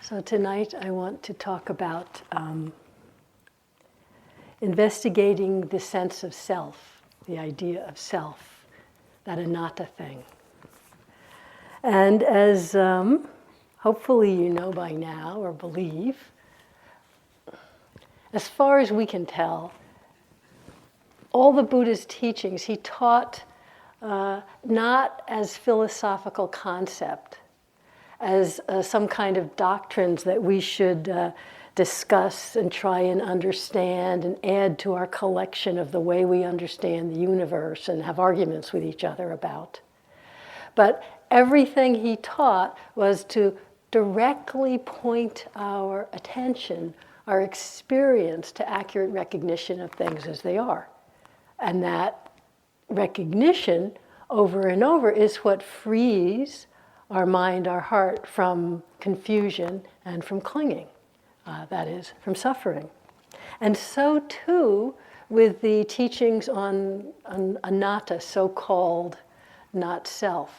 So tonight I want to talk about investigating the sense of self, the idea of self, that anatta thing. And as hopefully you know by now or believe, as far as we can tell, all the Buddha's teachings he taught not as philosophical concept, as some kind of doctrines that we should discuss and try and understand and add to our collection of the way we understand the universe and have arguments with each other about. But everything he taught was to directly point our attention, our experience, to accurate recognition of things as they are. And that recognition over and over is what frees our mind, our heart from confusion and from clinging, that is, from suffering. And so too with the teachings on anatta, so-called not self.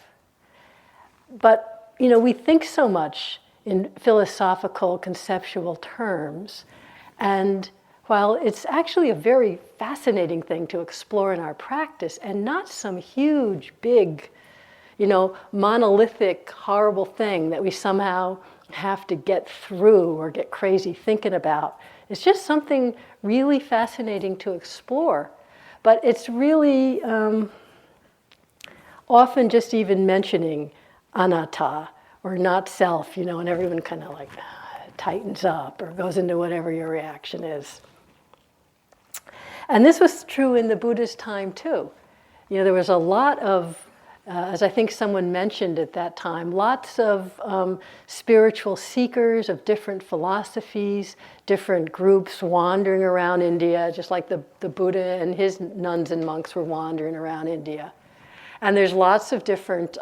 But, you know, we think so much in philosophical, conceptual terms, and while it's actually a very fascinating thing to explore in our practice, and not some huge, big, monolithic, horrible thing that we somehow have to get through or get crazy thinking about. It's just something really fascinating to explore. But it's really often just even mentioning anatta or not self, and everyone kind of like tightens up or goes into whatever your reaction is. And this was true in the Buddha's time too. There was a lot of as I think someone mentioned at that time, lots of spiritual seekers of different philosophies, different groups wandering around India, just like the Buddha and his nuns and monks were wandering around India. And there's lots of different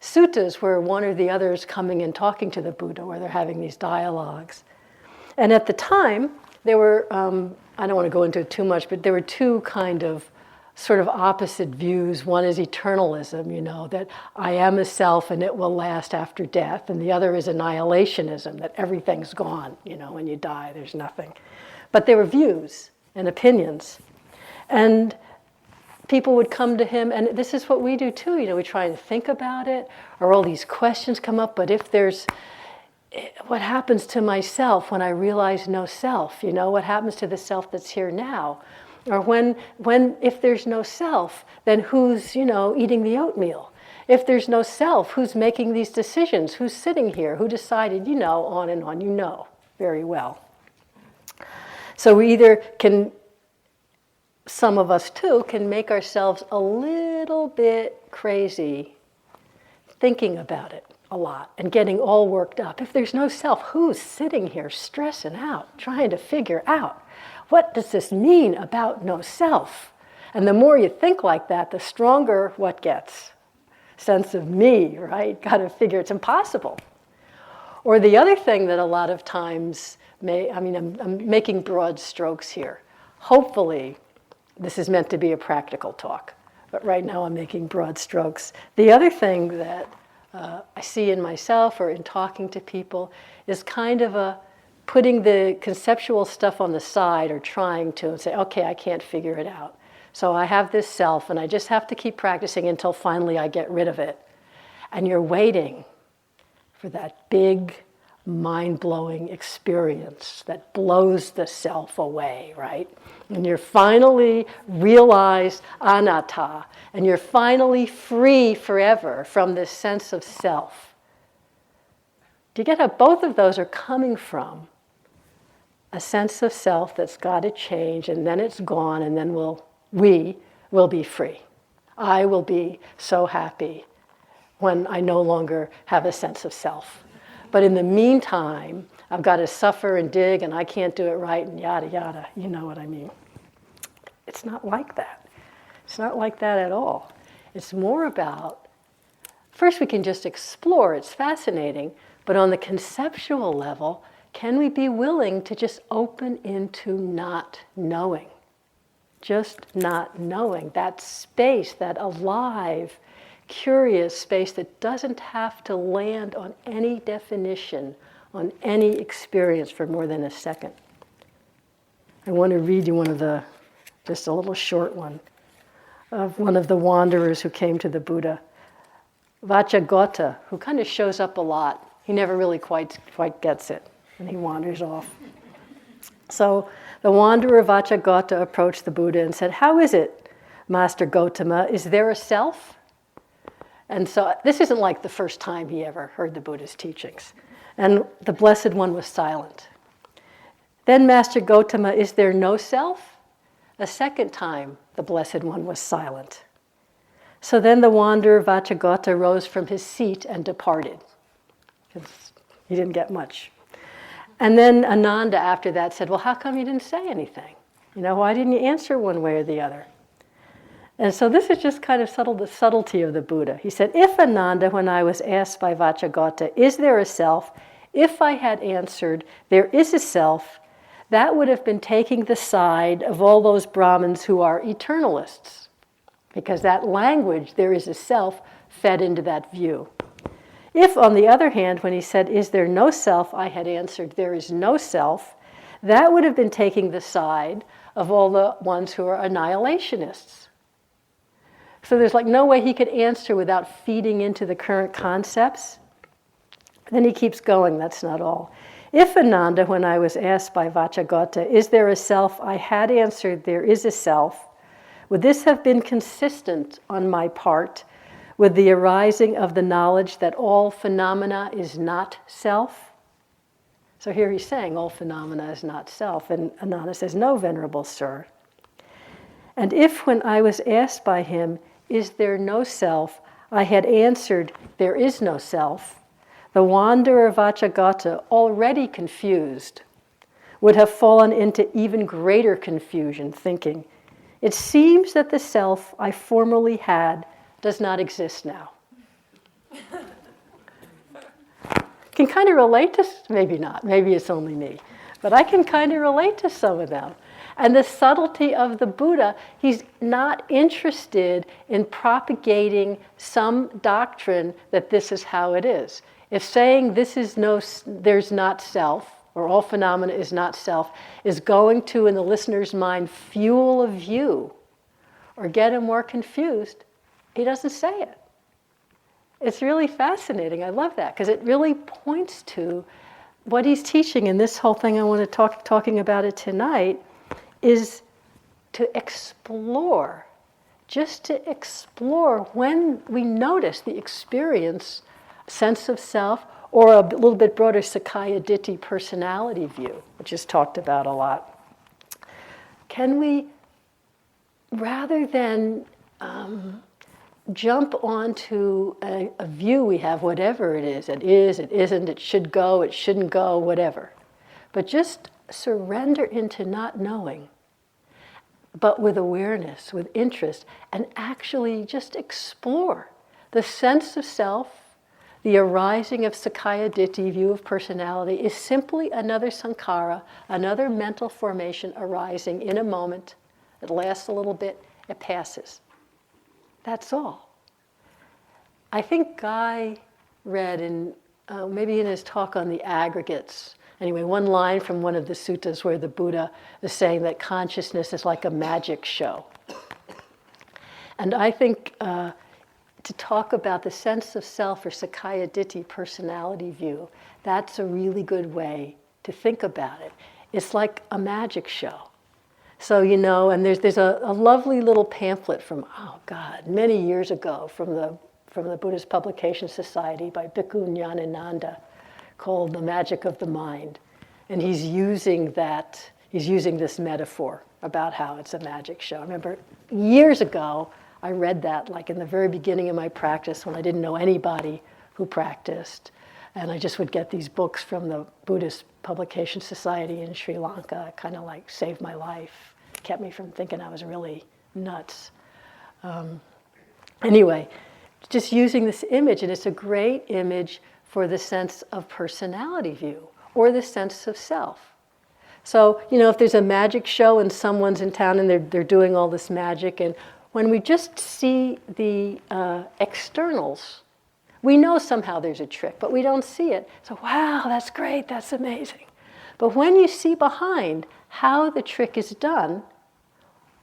suttas where one or the other is coming and talking to the Buddha, where they're having these dialogues. And at the time, there were, I don't want to go into it too much, but there were two kind of sort of opposite views. One is eternalism, that I am a self and it will last after death. And the other is annihilationism, that everything's gone, when you die, there's nothing. But there were views and opinions. And people would come to him, and this is what we do too, we try and think about it, or all these questions come up, but if there's, what happens to myself when I realize no self? What happens to the self that's here now? Or if there's no self, then who's, eating the oatmeal? If there's no self, who's making these decisions? Who's sitting here? Who decided, on and on, very well. So we either can, some of us too, can make ourselves a little bit crazy thinking about it a lot and getting all worked up. If there's no self, who's sitting here stressing out, trying to figure out, what does this mean about no self? And the more you think like that, the stronger what gets? Sense of me, right? Got to figure it's impossible. Or the other thing that a lot of times I'm making broad strokes here. Hopefully, this is meant to be a practical talk, but right now I'm making broad strokes. The other thing that I see in myself or in talking to people is kind of putting the conceptual stuff on the side or trying to say, okay, I can't figure it out. So I have this self and I just have to keep practicing until finally I get rid of it. And you're waiting for that big, mind-blowing experience that blows the self away, right? And you're finally realized anatta, and you're finally free forever from this sense of self. Do you get how both of those are coming from a sense of self that's got to change, and then it's gone, and then we will be free. I will be so happy when I no longer have a sense of self. But in the meantime, I've got to suffer and dig, and I can't do it right, and yada, yada. You know what I mean. It's not like that. It's not like that at all. It's more about, first we can just explore, it's fascinating, but on the conceptual level, can we be willing to just open into not knowing? Just not knowing. That space, that alive, curious space that doesn't have to land on any definition on any experience for more than a second. I want to read you just a little short one, of one of the wanderers who came to the Buddha, Vacchagotta, who kind of shows up a lot. He never really quite gets it, and he wanders off. So the wanderer Vacchagotta approached the Buddha and said, "How is it, Master Gotama? Is there a self?" And so this isn't like the first time he ever heard the Buddha's teachings. And the Blessed One was silent. Then, Master Gotama, is there no self? A second time, the Blessed One was silent. So then the wanderer Vacchagotta rose from his seat and departed, because he didn't get much. And then Ananda after that said, "Well, how come you didn't say anything? Why didn't you answer one way or the other?" And so this is just kind of the subtlety of the Buddha. He said, "If Ananda, when I was asked by Vacchagotta, is there a self? If I had answered, there is a self, that would have been taking the side of all those Brahmins who are eternalists. Because that language, there is a self, fed into that view. If, on the other hand, when he said, is there no self, I had answered, there is no self, that would have been taking the side of all the ones who are annihilationists. So there's no way he could answer without feeding into the current concepts. Then he keeps going, that's not all. If Ananda, when I was asked by Vacchagotta, is there a self, I had answered, there is a self, would this have been consistent on my part with the arising of the knowledge that all phenomena is not self? So here he's saying all phenomena is not self, and Ananda says, no, Venerable Sir. And if when I was asked by him, is there no self, I had answered, there is no self, the wanderer Vacchagotta, already confused, would have fallen into even greater confusion, thinking, it seems that the self I formerly had does not exist now. Can kind of relate to, maybe not, maybe it's only me, but I can kind of relate to some of them. And the subtlety of the Buddha, he's not interested in propagating some doctrine that this is how it is. If saying there's not self, or all phenomena is not self, is going to, in the listener's mind, fuel a view, or get him more confused, he doesn't say it. It's really fascinating. I love that, because it really points to what he's teaching, and this whole thing I want to talking about it tonight, is to explore, just to explore when we notice the experience, sense of self, or a little bit broader Sakaya Ditti personality view, which is talked about a lot. Can we, rather than jump onto a view we have, whatever it is, it isn't, it should go, it shouldn't go, whatever, but just surrender into not knowing, but with awareness, with interest, and actually just explore the sense of self. The arising of Sakaya Ditti, view of personality, is simply another sankhara, another mental formation arising in a moment. It lasts a little bit, it passes. That's all. I think Guy read maybe in his talk on the aggregates, anyway, one line from one of the suttas where the Buddha is saying that consciousness is like a magic show. And I think to talk about the sense of self or Sakaya Ditti personality view, that's a really good way to think about it. It's like a magic show. So, and there's a lovely little pamphlet from, many years ago from the Buddhist Publication Society by Bhikkhu Nyanananda called The Magic of the Mind. And he's using this metaphor about how it's a magic show. I remember years ago, I read that in the very beginning of my practice when I didn't know anybody who practiced. And I just would get these books from the Buddhist Publication Society in Sri Lanka. It kind of saved my life. It kept me from thinking I was really nuts. Anyway, just using this image, and it's a great image for the sense of personality view or the sense of self. So, if there's a magic show and someone's in town and they're doing all this magic, and when we just see the externals, We know somehow there's a trick, but we don't see it. So, wow, that's great, that's amazing. But when you see behind how the trick is done,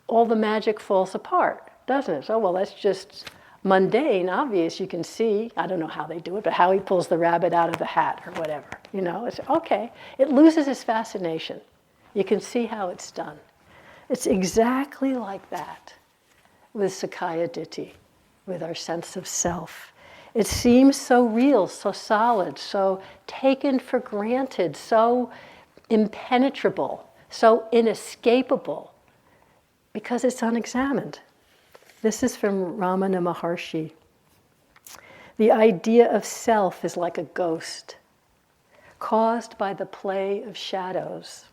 all the magic falls apart, doesn't it? So, well, that's just mundane, obvious, you can see. I don't know how they do it, but how he pulls the rabbit out of the hat or whatever. It's okay. It loses its fascination. You can see how it's done. It's exactly like that with Sakkaya Ditthi, with our sense of self. It seems so real, so solid, so taken for granted, so impenetrable, so inescapable, because it's unexamined. This is from Ramana Maharshi. The idea of self is like a ghost, caused by the play of shadows.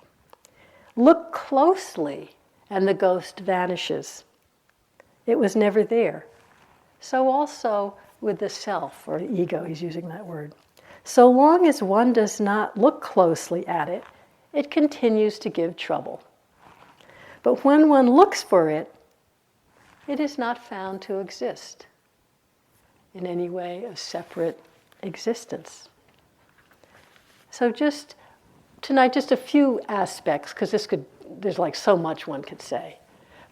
Look closely, and the ghost vanishes. It was never there. So also with the self, or ego, he's using that word. So long as one does not look closely at it, it continues to give trouble. But when one looks for it, it is not found to exist in any way of separate existence. So just tonight, just a few aspects, because there's like so much one could say,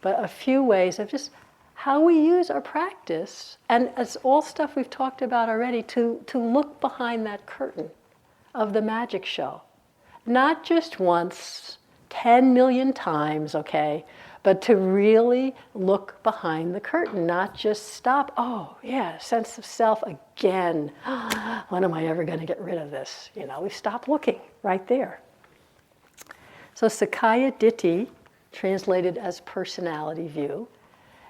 but a few ways of just how we use our practice, and it's all stuff we've talked about already, to look behind that curtain of the magic show. Not just once, 10 million times, okay, but to really look behind the curtain, not just stop, oh yeah, sense of self again. When am I ever going to get rid of this? We stop looking right there. So Sakkaya Ditthi, translated as personality view,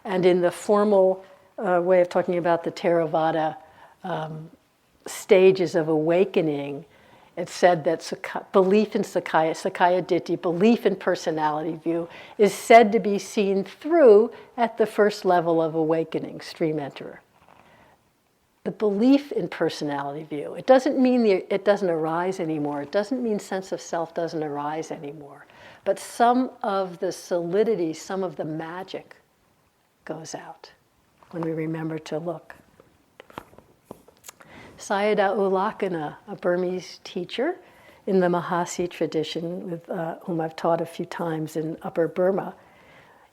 and in the formal way of talking about the Theravada stages of awakening, it's said that belief in Sakkaya Ditthi, belief in personality view, is said to be seen through at the first level of awakening, stream enterer. The belief in personality view, it doesn't mean it doesn't arise anymore. It doesn't mean sense of self doesn't arise anymore. But some of the solidity, some of the magic goes out when we remember to look. Sayadaw U Lakkhana, a Burmese teacher in the Mahasi tradition, with whom I've taught a few times in Upper Burma,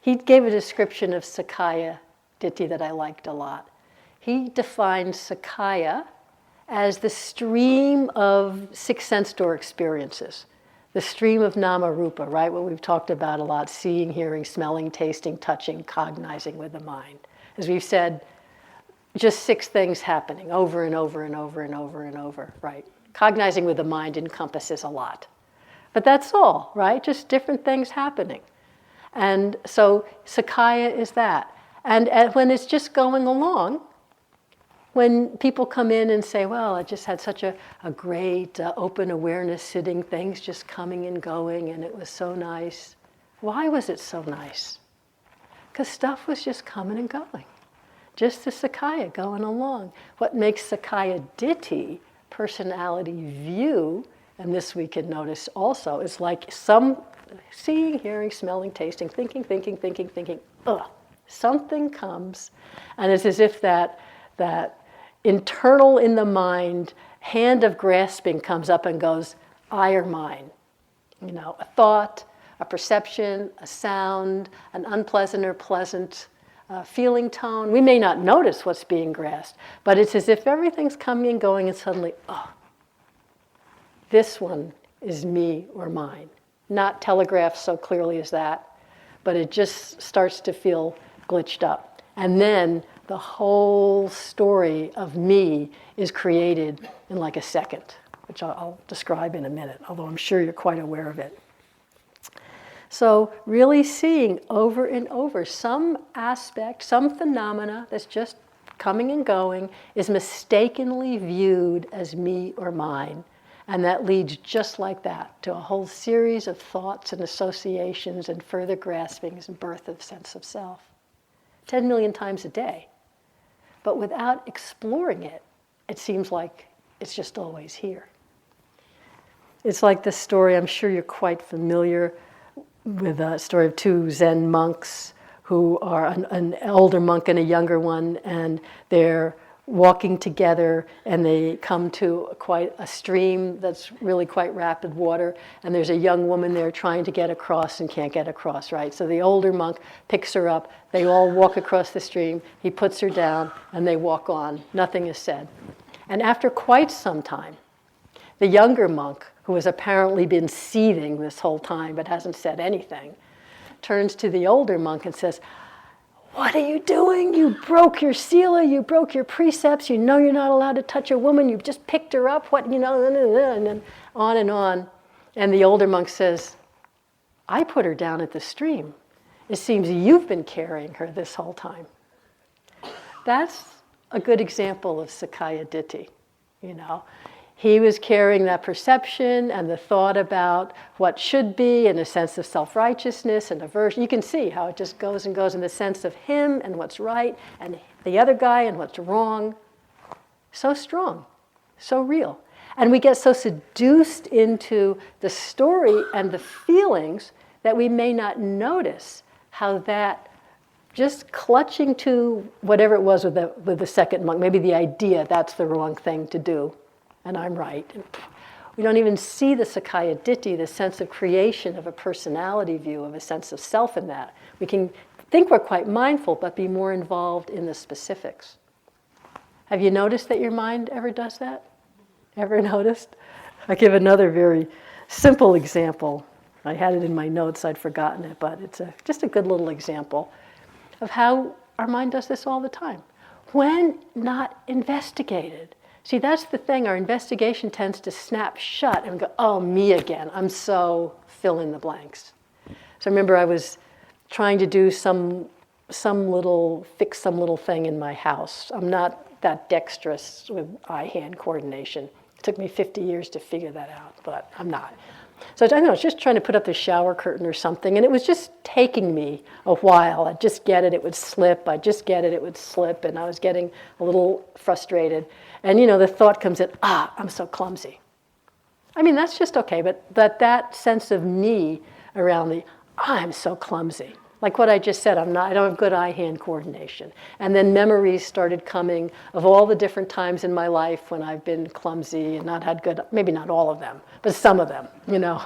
he gave a description of Sakkaya Ditthi that I liked a lot. He defined Sakkaya as the stream of six sense door experiences, the stream of nama rupa, right? What we've talked about a lot, seeing, hearing, smelling, tasting, touching, cognizing with the mind. As we've said, just six things happening over and over and over and over and over, right? Cognizing with the mind encompasses a lot. But that's all, right? Just different things happening. And so Sakkaya is that. And when it's just going along, when people come in and say, well, I just had such a great open awareness sitting, things just coming and going, and it was so nice. Why was it so nice? Because stuff was just coming and going. Just the Sakkaya going along. What makes Sakkaya Ditthi, personality view, and this we can notice also, is like some seeing, hearing, smelling, tasting, thinking, something comes, and it's as if that internal in the mind hand of grasping comes up and goes, I or mine. A thought, a perception, a sound, an unpleasant or pleasant feeling tone. We may not notice what's being grasped, but it's as if everything's coming and going, and suddenly, this one is me or mine. Not telegraphed so clearly as that, but it just starts to feel glitched up. And then the whole story of me is created in like a second, which I'll describe in a minute, although I'm sure you're quite aware of it. So really seeing over and over some aspect, some phenomena that's just coming and going is mistakenly viewed as me or mine. And that leads just like that to a whole series of thoughts and associations and further graspings and birth of sense of self. 10 million times a day. But without exploring it, it seems like it's just always here. It's like this story, I'm sure you're quite familiar with a story of two Zen monks who are an older monk and a younger one, and they're walking together, and they come to quite a stream that's really quite rapid water, and there's a young woman there trying to get across and can't get across, right? So the older monk picks her up, they all walk across the stream, he puts her down, and they walk on. Nothing is said. And after quite some time, the younger monk, who has apparently been seething this whole time but hasn't said anything, turns to the older monk and says, "What are you doing? You broke your sila, you broke your precepts, you know you're not allowed to touch a woman, you just picked her up, what, you know," and then on and on. And the older monk says, "I put her down at the stream. It seems you've been carrying her this whole time." That's a good example of Sakkaya Ditthi, you know. He was carrying that perception and the thought about what should be and a sense of self-righteousness and aversion. You can see how it just goes and goes in the sense of him and what's right and the other guy and what's wrong. So strong, so real. And we get so seduced into the story and the feelings that we may not notice how that just clutching to whatever it was with the second monk, maybe the idea that's the wrong thing to do, and I'm right. And we don't even see the Sakkaya Ditthi, the sense of creation of a personality view, of a sense of self in that. We can think we're quite mindful, but be more involved in the specifics. Have you noticed that your mind ever does that? Ever noticed? I'll give another very simple example. I had it in my notes, I'd forgotten it, but it's just a good little example of how our mind does this all the time. When not investigated. See, that's the thing. Our investigation tends to snap shut and go, "Oh, me again. I'm so fill in the blanks." So I remember I was trying to do fix some little thing in my house. I'm not that dexterous with eye-hand coordination. It took me 50 years to figure that out, but I'm not. So I was just trying to put up the shower curtain or something, and it was just taking me a while. I'd just get it, it would slip. I'd just get it, it would slip, and I was getting a little frustrated. And, you know, the thought comes in, I'm so clumsy. I mean, that's just okay, but that sense of me around I'm so clumsy. Like what I just said, I don't have good eye-hand coordination. And then memories started coming of all the different times in my life when I've been clumsy and not had good, maybe not all of them, but some of them, you know.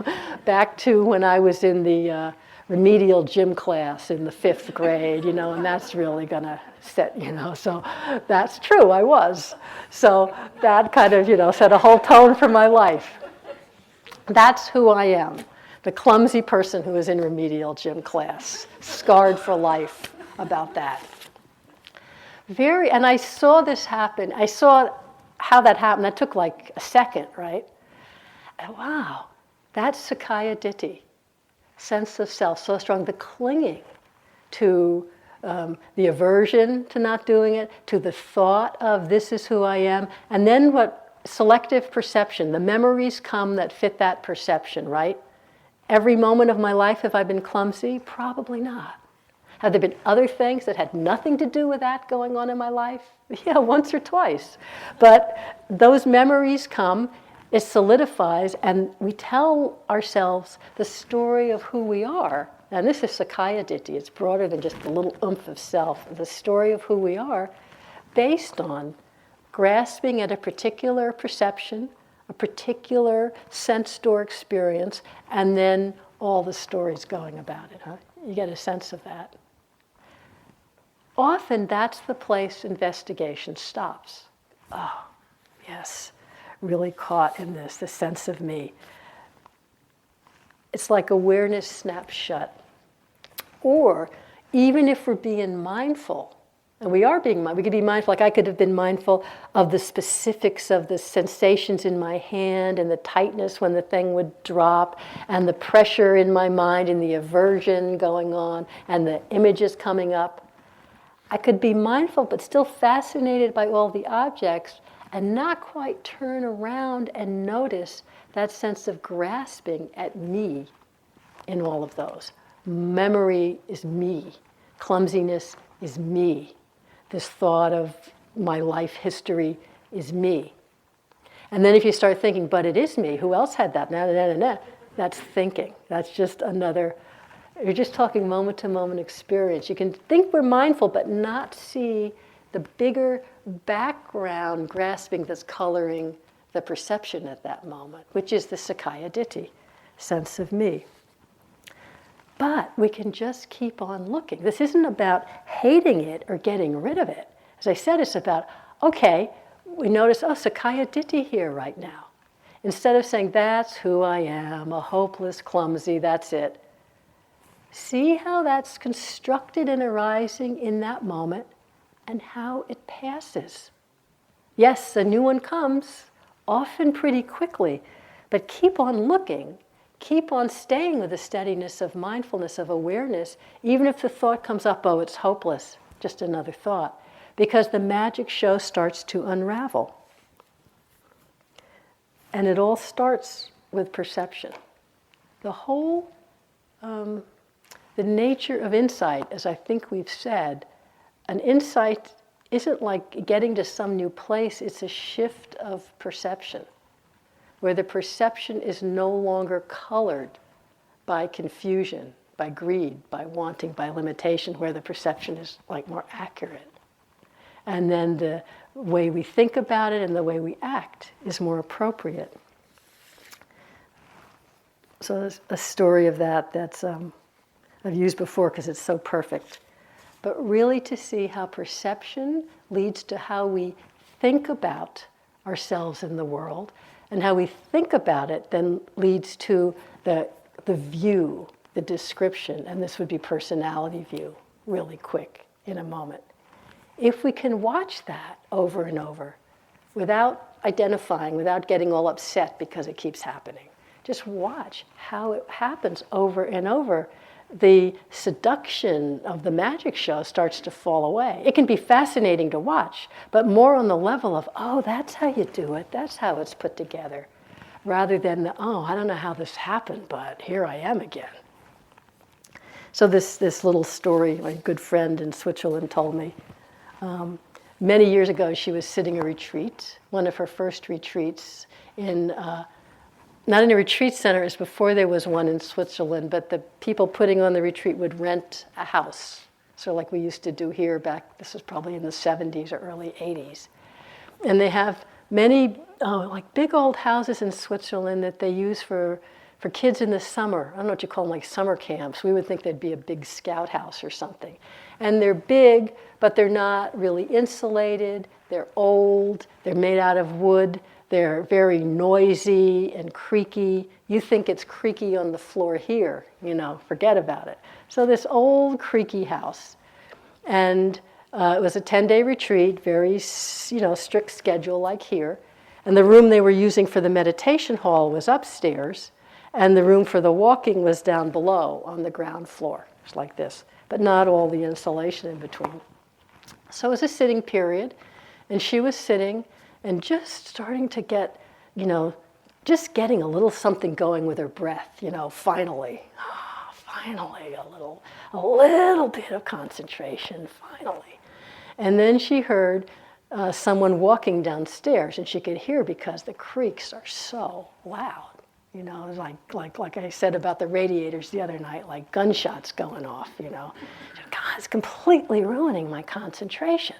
Back to when I was in the remedial gym class in the 5th grade, you know, and that's really gonna set, you know, so that's true, I was. So that kind of, you know, set a whole tone for my life. That's who I am. The clumsy person who was in remedial gym class, scarred for life about that. And I saw this happen. I saw how that happened. That took like a second, right? And wow, that's Sakkaya Ditthi, sense of self, so strong. The clinging to the aversion to not doing it, to the thought of this is who I am, and then what selective perception, the memories come that fit that perception, right? Every moment of my life, have I been clumsy? Probably not. Have there been other things that had nothing to do with that going on in my life? Yeah, once or twice. But those memories come, it solidifies, and we tell ourselves the story of who we are. And this is Sakkaya Ditthi. It's broader than just a little oomph of self. The story of who we are based on grasping at a particular perception, a particular sense door experience, and then all the stories going about it. Huh? You get a sense of that. Often that's the place investigation stops. Oh, yes, really caught in this, the sense of me. It's like awareness snaps shut. Or even if we're being mindful, and we are being mindful, we could be mindful, like I could have been mindful of the specifics of the sensations in my hand and the tightness when the thing would drop and the pressure in my mind and the aversion going on and the images coming up. I could be mindful but still fascinated by all the objects and not quite turn around and notice that sense of grasping at me in all of those. Memory is me. Clumsiness is me. This thought of my life history is me. And then if you start thinking, but it is me, who else had that? That's thinking. That's just another, you're just talking moment-to-moment experience. You can think we're mindful, but not see the bigger background grasping that's coloring the perception at that moment, which is the Sakkaya Ditthi, sense of me. But we can just keep on looking. This isn't about hating it or getting rid of it. As I said, it's about, okay, we notice, oh, Sakkaya Ditthi here right now. Instead of saying, that's who I am, a hopeless, clumsy, that's it. See how that's constructed and arising in that moment and how it passes. Yes, a new one comes, often pretty quickly, but keep on looking, keep on staying with the steadiness of mindfulness, of awareness, even if the thought comes up, oh, it's hopeless, just another thought, because the magic show starts to unravel. And it all starts with perception. The whole, the nature of insight, as I think we've said, an insight isn't like getting to some new place, it's a shift of perception, where the perception is no longer colored by confusion, by greed, by wanting, by limitation, where the perception is like more accurate. And then the way we think about it and the way we act is more appropriate. So there's a story of that's I've used before because it's so perfect. But really to see how perception leads to how we think about ourselves in the world, and how we think about it then leads to the view, the description, and this would be personality view, really quick in a moment. If we can watch that over and over without identifying, without getting all upset because it keeps happening, just watch how it happens over and over, the seduction of the magic show starts to fall away. It can be fascinating to watch, but more on the level of, oh, that's how you do it, that's how it's put together, rather than the, oh, I don't know how this happened, but here I am again. So this little story, my good friend in Switzerland told me, many years ago she was sitting a retreat, one of her first retreats in not in a retreat center, as before there was one in Switzerland, but the people putting on the retreat would rent a house. So like we used to do here back, this was probably in the 70s or early 80s. And they have many like big old houses in Switzerland that they use for kids in the summer. I don't know what you call them, like summer camps. We would think they'd be a big scout house or something. And they're big, but they're not really insulated. They're old. They're made out of wood. They're very noisy and creaky. You think it's creaky on the floor here, forget about it. So this old creaky house. And it was a 10-day retreat, very strict schedule like here. And the room they were using for the meditation hall was upstairs, and the room for the walking was down below on the ground floor. It's like this, but not all the insulation in between. So it was a sitting period, and she was sitting and just starting to get, just getting a little something going with her breath, finally. Finally, a little bit of concentration, finally. And then she heard someone walking downstairs, and she could hear because the creaks are so loud. Like I said about the radiators the other night, like gunshots going off, God, it's completely ruining my concentration.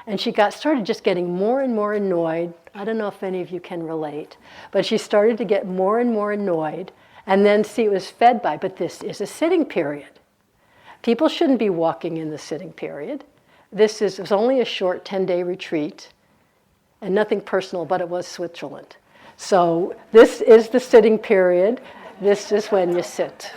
And she started just getting more and more annoyed. I don't know if any of you can relate, but she started to get more and more annoyed, and then it was fed by, but this is a sitting period. People shouldn't be walking in the sitting period. It was only a short 10-day retreat, and nothing personal, but it was Switzerland. So this is the sitting period. This is when you sit.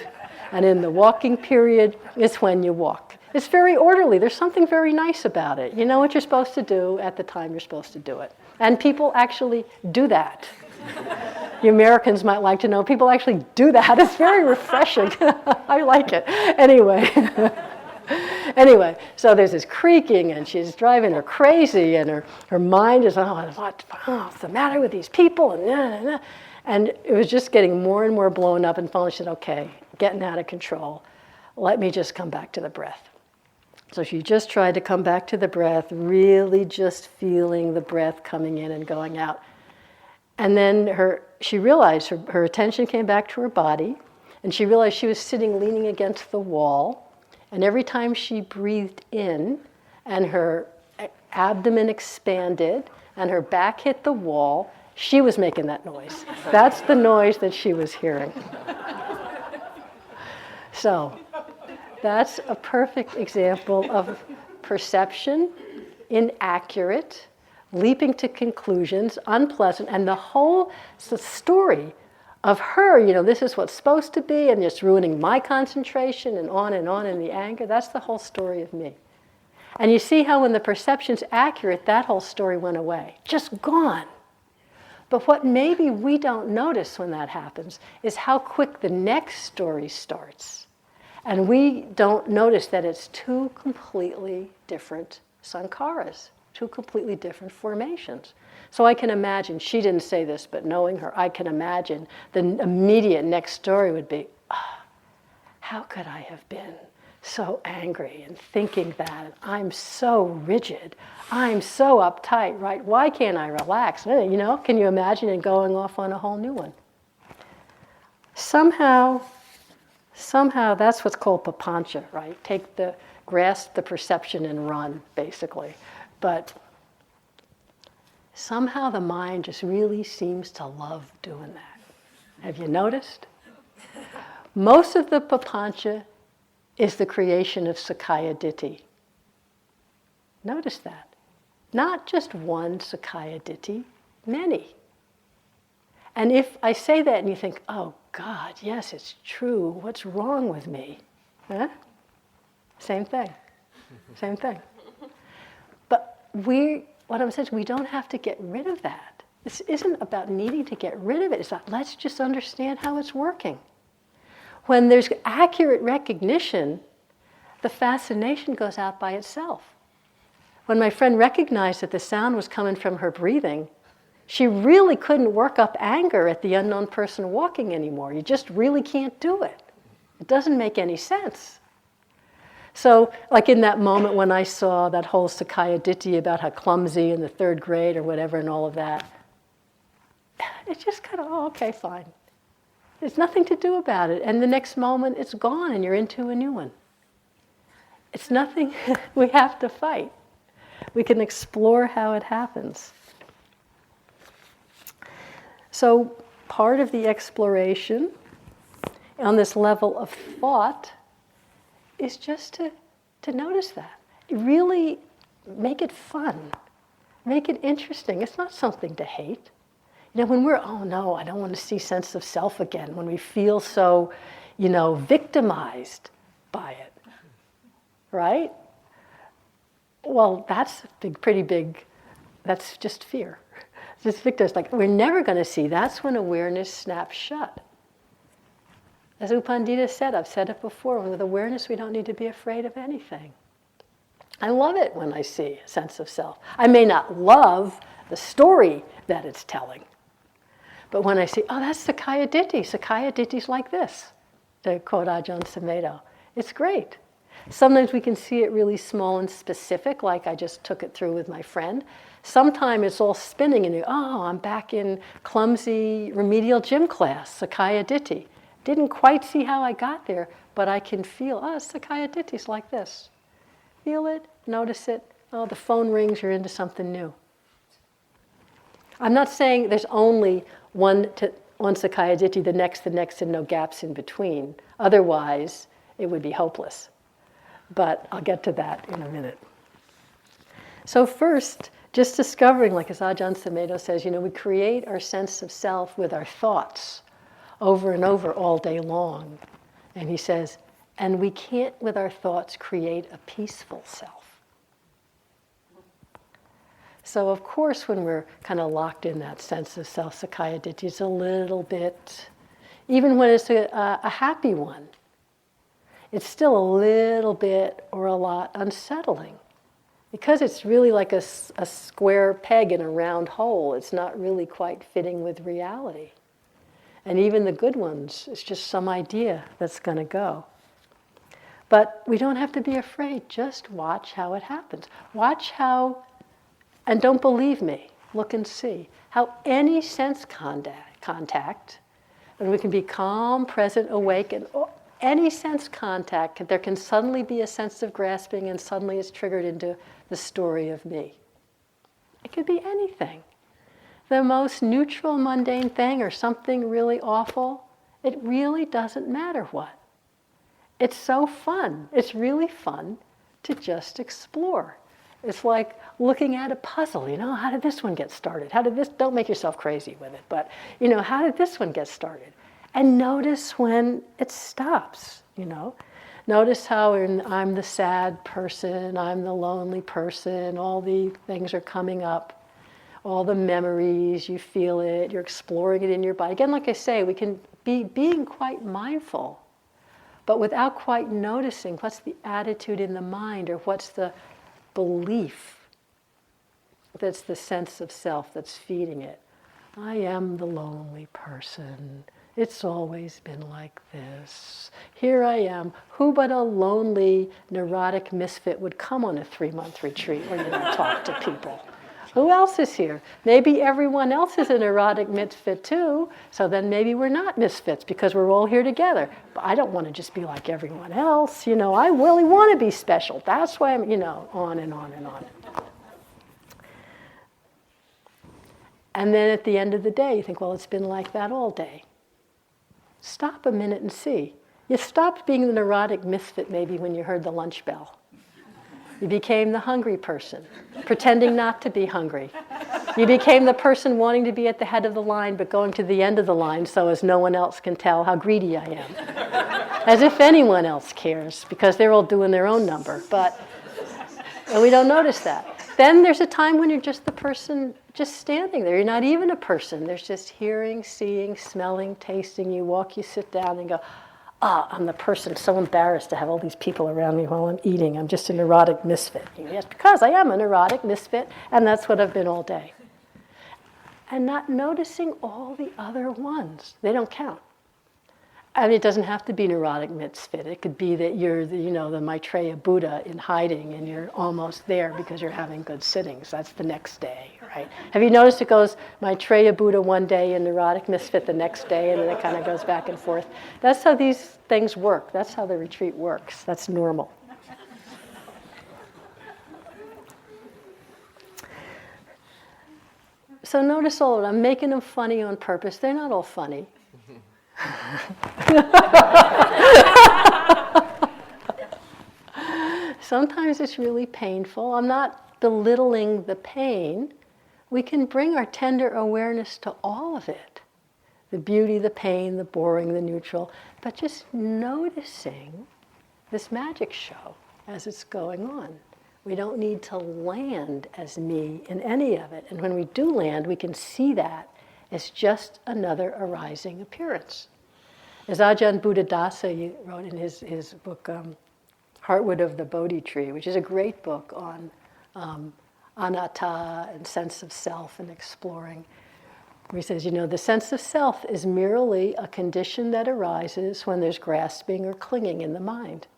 And in the walking period, it's when you walk. It's very orderly. There's something very nice about it. You know what you're supposed to do at the time you're supposed to do it. And people actually do that. You Americans might like to know people actually do that. It's very refreshing. I like it. Anyway, so there's this creaking, and she's driving her crazy, and her mind is, what's the matter with these people? And it was just getting more and more blown up, and finally she said, okay, getting out of control. Let me just come back to the breath. So she just tried to come back to the breath, really just feeling the breath coming in and going out. And then she realized her attention came back to her body, and she realized she was sitting leaning against the wall. And every time she breathed in and her abdomen expanded and her back hit the wall, she was making that noise. That's the noise that she was hearing. So that's a perfect example of perception, inaccurate, leaping to conclusions, unpleasant, and the whole story of her, this is what's supposed to be, and just ruining my concentration, and on in the anger. That's the whole story of me. And you see how when the perception's accurate, that whole story went away, just gone. But what maybe we don't notice when that happens is how quick the next story starts. And we don't notice that it's two completely different sankharas, two completely different formations. So I can imagine, she didn't say this, but knowing her, I can imagine the immediate next story would be, how could I have been so angry and thinking that? I'm so rigid. I'm so uptight, right? Why can't I relax? Can you imagine it going off on a whole new one? Somehow that's what's called papancha, right? Grasp the perception and run, basically. But somehow the mind just really seems to love doing that. Have you noticed? Most of the papancha is the creation of Sakkaya Ditthi. Notice that. Not just one Sakkaya Ditthi, many. And if I say that and you think, oh God, yes, it's true, what's wrong with me? Huh? Same thing. Same thing. But what I'm saying is we don't have to get rid of that. This isn't about needing to get rid of it. It's about let's just understand how it's working. When there's accurate recognition, the fascination goes out by itself. When my friend recognized that the sound was coming from her breathing, she really couldn't work up anger at the unknown person walking anymore. You just really can't do it. It doesn't make any sense. So, like in that moment when I saw that whole Sakkaya Ditthi about how clumsy in the third grade or whatever and all of that, it's just kind of, okay, fine. There's nothing to do about it. And the next moment it's gone and you're into a new one. It's nothing we have to fight. We can explore how it happens. So part of the exploration on this level of thought is just to notice that. Really make it fun. Make it interesting. It's not something to hate. When we're, oh no, I don't want to see sense of self again, when we feel so, victimized by it, right? Well, that's pretty big, that's just fear. This victim is like, we're never going to see. That's when awareness snaps shut. As U Pandita said, I've said it before, with awareness we don't need to be afraid of anything. I love it when I see a sense of self. I may not love the story that it's telling, but when I see, oh, that's Sakkaya Ditthi. Sakkaya Ditti's like this, to quote Ajahn Sumedho. It's great. Sometimes we can see it really small and specific, like I just took it through with my friend. Sometimes it's all spinning and you, oh, I'm back in clumsy remedial gym class, Sakkaya Ditthi. Didn't quite see how I got there, but I can feel, oh, Sakkaya Ditti's like this. Feel it, notice it. Oh, the phone rings, you're into something new. I'm not saying there's only one Sakkaya Ditthi, the next, and no gaps in between. Otherwise, it would be hopeless. But I'll get to that in a minute. So first, just discovering, like as Ajahn Sumedho says, we create our sense of self with our thoughts over and over all day long. And he says, and we can't with our thoughts create a peaceful self. So of course when we're kind of locked in that sense of self, Sakkaya Ditthi is a little bit, even when it's a happy one, it's still a little bit or a lot unsettling. Because it's really like a square peg in a round hole, it's not really quite fitting with reality. And even the good ones, it's just some idea that's going to go. But we don't have to be afraid. Just watch how it happens. Watch how, and don't believe me, look and see, how any sense contact, and we can be calm, present, awake, and any sense contact, there can suddenly be a sense of grasping, and suddenly it's triggered into the story of me. It could be anything. The most neutral, mundane thing or something really awful, it really doesn't matter what. It's so fun. It's really fun to just explore. It's like looking at a puzzle, how did this one get started? Don't make yourself crazy with it, but, how did this one get started? And notice when it stops, Notice how I'm the sad person, I'm the lonely person, all the things are coming up, all the memories, you feel it, you're exploring it in your body. Again, like I say, we can be being quite mindful, but without quite noticing what's the attitude in the mind or what's the belief that's the sense of self that's feeding it. I am the lonely person. It's always been like this. Here I am. Who but a lonely, neurotic misfit would come on a 3-month retreat where you don't talk to people? Who else is here? Maybe everyone else is a neurotic misfit too, so then maybe we're not misfits because we're all here together. But I don't want to just be like everyone else. I really want to be special. That's why I'm, on and on and on. And then at the end of the day, you think, well, it's been like that all day. Stop a minute and see. You stopped being the neurotic misfit maybe when you heard the lunch bell. You became the hungry person, pretending not to be hungry. You became the person wanting to be at the head of the line but going to the end of the line so as no one else can tell how greedy I am. As if anyone else cares, because they're all doing their own number. And we don't notice that. Then there's a time when you're just the person just standing there. You're not even a person. There's just hearing, seeing, smelling, tasting. You walk, you sit down and go, I'm the person so embarrassed to have all these people around me while I'm eating. I'm just a neurotic misfit. Yes, because I am a neurotic misfit, and that's what I've been all day. And not noticing all the other ones. They don't count. I mean, it doesn't have to be neurotic misfit. It could be that you're the Maitreya Buddha in hiding and you're almost there because you're having good sittings. That's the next day, right? Have you noticed it goes Maitreya Buddha one day and neurotic misfit the next day, and then it kind of goes back and forth? That's how these things work. That's how the retreat works. That's normal. So notice all of it. I'm making them funny on purpose. They're not all funny. Sometimes it's really painful. I'm not belittling the pain. We can bring our tender awareness to all of it. The beauty, the pain, the boring, the neutral. But just noticing this magic show as it's going on. We don't need to land as me in any of it. And when we do land, we can see that as just another arising appearance. As Ajahn Buddhadasa wrote in his book, Heartwood of the Bodhi Tree, which is a great book on anatta and sense of self and exploring, where he says, the sense of self is merely a condition that arises when there's grasping or clinging in the mind.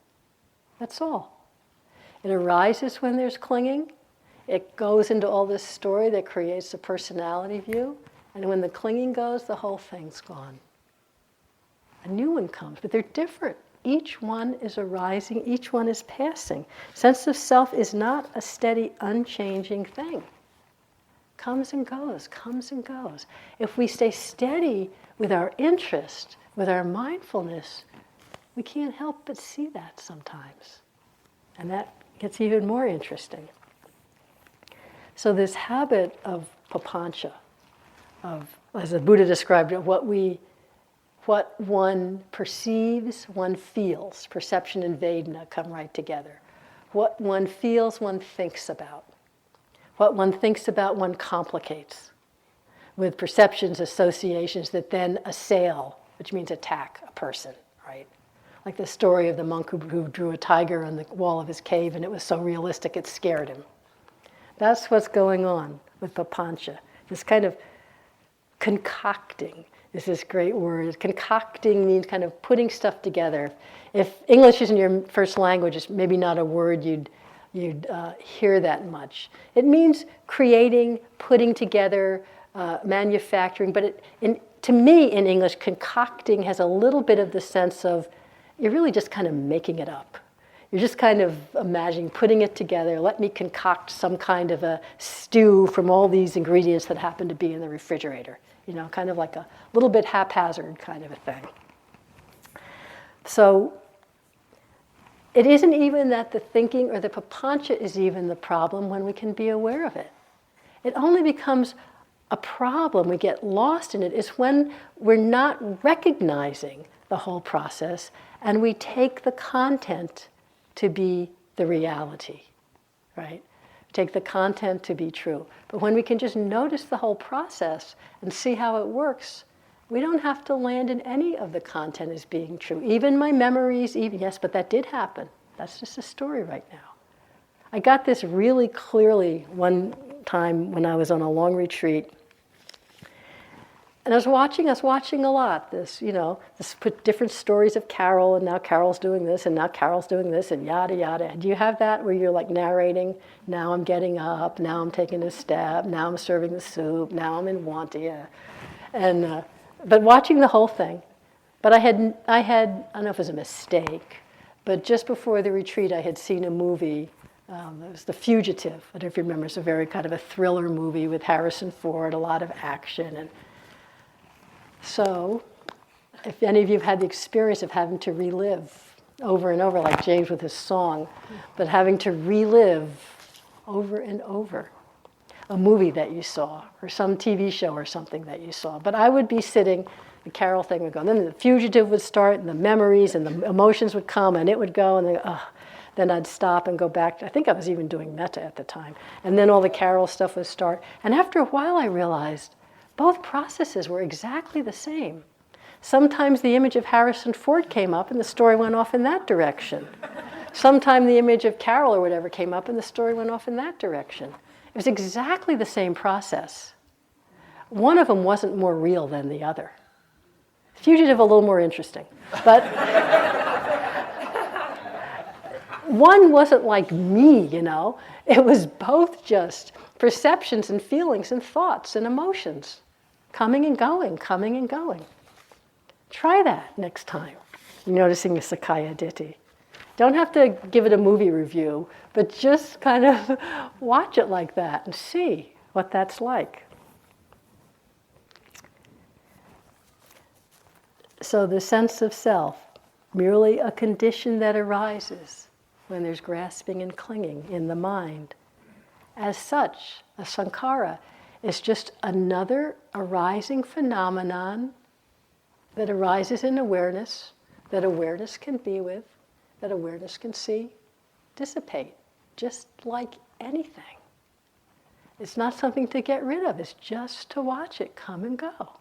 That's all. It arises when there's clinging. It goes into all this story that creates a personality view. And when the clinging goes, the whole thing's gone. A new one comes, but they're different. Each one is arising, each one is passing. Sense of self is not a steady, unchanging thing. Comes and goes, comes and goes. If we stay steady with our interest, with our mindfulness, we can't help but see that sometimes. And that gets even more interesting. So this habit of papancha, as the Buddha described it, what one perceives, one feels. Perception and Vedana come right together. What one feels, one thinks about. What one thinks about, one complicates with perceptions, associations that then assail, which means attack a person, right? Like the story of the monk who drew a tiger on the wall of his cave, and it was so realistic it scared him. That's what's going on with papancha. This kind of concocting is this great word. Concocting means kind of putting stuff together. If English isn't your first language, it's maybe not a word you'd hear that much. It means creating, putting together, manufacturing. But to me, in English, concocting has a little bit of the sense of, you're really just kind of making it up. You're just kind of imagining putting it together. Let me concoct some kind of a stew from all these ingredients that happen to be in the refrigerator. Kind of like a little bit haphazard kind of a thing. So it isn't even that the thinking or the papancha is even the problem when we can be aware of it. It only becomes a problem, we get lost in it, is when we're not recognizing the whole process and we take the content to be the reality, right? Take the content to be true. But when we can just notice the whole process and see how it works, we don't have to land in any of the content as being true. Even my memories, yes, but that did happen. That's just a story right now. I got this really clearly one time when I was on a long retreat. And I was watching a lot, this put different stories of Carol, and now Carol's doing this, and now Carol's doing this, and yada, yada. Do you have that where you're like narrating, now I'm getting up, now I'm taking a step, now I'm serving the soup, now I'm in Wantia. And, but watching the whole thing. But I had, I don't know if it was a mistake, but just before the retreat I had seen a movie, it was The Fugitive. I don't know if you remember, it's a very kind of a thriller movie with Harrison Ford, a lot of action. And so, if any of you have had the experience of having to relive over and over, like James with his song, but having to relive over and over a movie that you saw, or some TV show or something that you saw. But I would be sitting, the Carol thing would go, and then The Fugitive would start, and the memories and the emotions would come, and it would go, and then I'd stop and go back. I think I was even doing metta at the time. And then all the Carol stuff would start. And after a while I realized both processes were exactly the same. Sometimes the image of Harrison Ford came up and the story went off in that direction. Sometimes the image of Carol or whatever came up and the story went off in that direction. It was exactly the same process. One of them wasn't more real than the other. Fugitive, a little more interesting. But one wasn't like me, It was both just perceptions and feelings and thoughts and emotions. Coming and going, coming and going. Try that next time you're noticing the Sakaya Ditti. Don't have to give it a movie review, but just kind of watch it like that and see what that's like. So the sense of self, merely a condition that arises when there's grasping and clinging in the mind. As such, a sankhara is just another arising phenomenon that arises in awareness, that awareness can be with, that awareness can see, dissipate, just like anything. It's not something to get rid of, it's just to watch it come and go.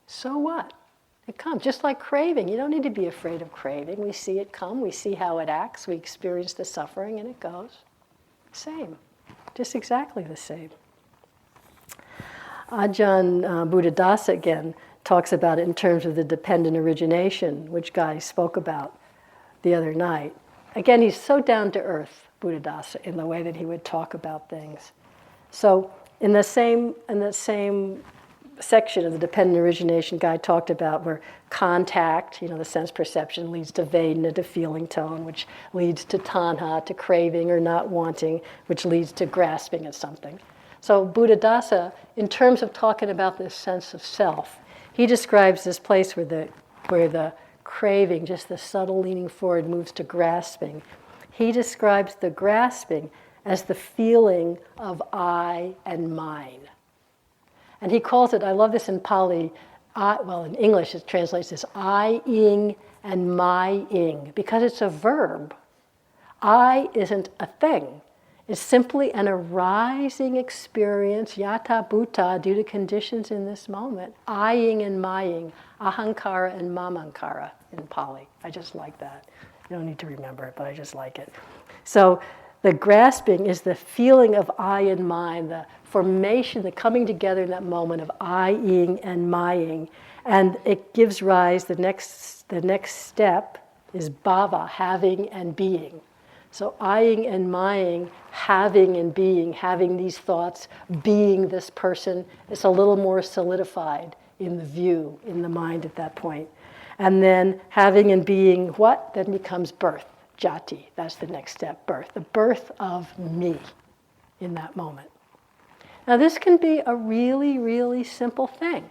So what? It comes, just like craving. You don't need to be afraid of craving. We see it come, we see how it acts, we experience the suffering, and it goes. Same, just exactly the same. Ajahn Buddhadasa again talks about it in terms of the dependent origination, which Guy spoke about the other night. Again, he's so down to earth, Buddhadasa, in the way that he would talk about things. So in the same section of the dependent origination Guy talked about where contact, the sense perception, leads to vedana, to feeling tone, which leads to tanha, to craving or not wanting, which leads to grasping at something. So Buddhadasa, in terms of talking about this sense of self, he describes this place where the craving, just the subtle leaning forward, moves to grasping. He describes the grasping as the feeling of I and mine. And he calls it, I love this in Pali, in English it translates as I-ing and my-ing, because it's a verb. I isn't a thing. It's simply an arising experience, yata bhuta, due to conditions in this moment. I-ing and my-ing, ahankara and mamankara in Pali. I just like that. You don't need to remember it, but I just like it. So the grasping is the feeling of I and mine, the formation, the coming together in that moment of I-ing and my-ing. And it gives rise, the next step is bhava, having and being. So I-ing and my-ing, having and being, having these thoughts, being this person, it's a little more solidified in the view, in the mind at that point. And then having and being what? Then becomes birth, jati. That's the next step, birth. The birth of me in that moment. Now this can be a really, really simple thing.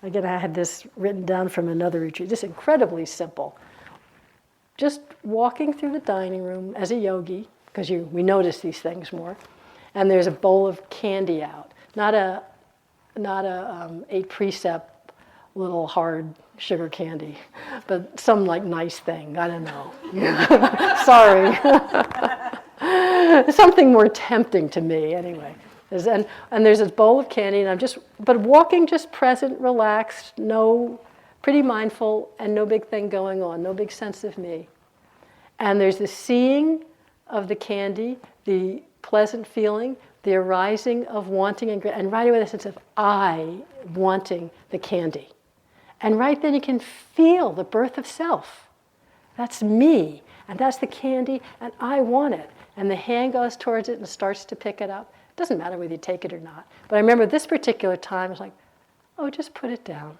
Again, I had this written down from another retreat, just incredibly simple. Just walking through the dining room as a yogi, because we notice these things more, and there's a bowl of candy out. Not a 8 precept little hard sugar candy, but some like nice thing, I don't know. Sorry. Something more tempting to me anyway. And there's this bowl of candy, and but walking just present, relaxed, pretty mindful, and no big thing going on, no big sense of me. And there's the seeing of the candy, the pleasant feeling, the arising of wanting, and right away the sense of I wanting the candy. And right then you can feel the birth of self. That's me, and that's the candy, and I want it. And the hand goes towards it and starts to pick it up. It doesn't matter whether you take it or not. But I remember this particular time, I was like, oh, just put it down.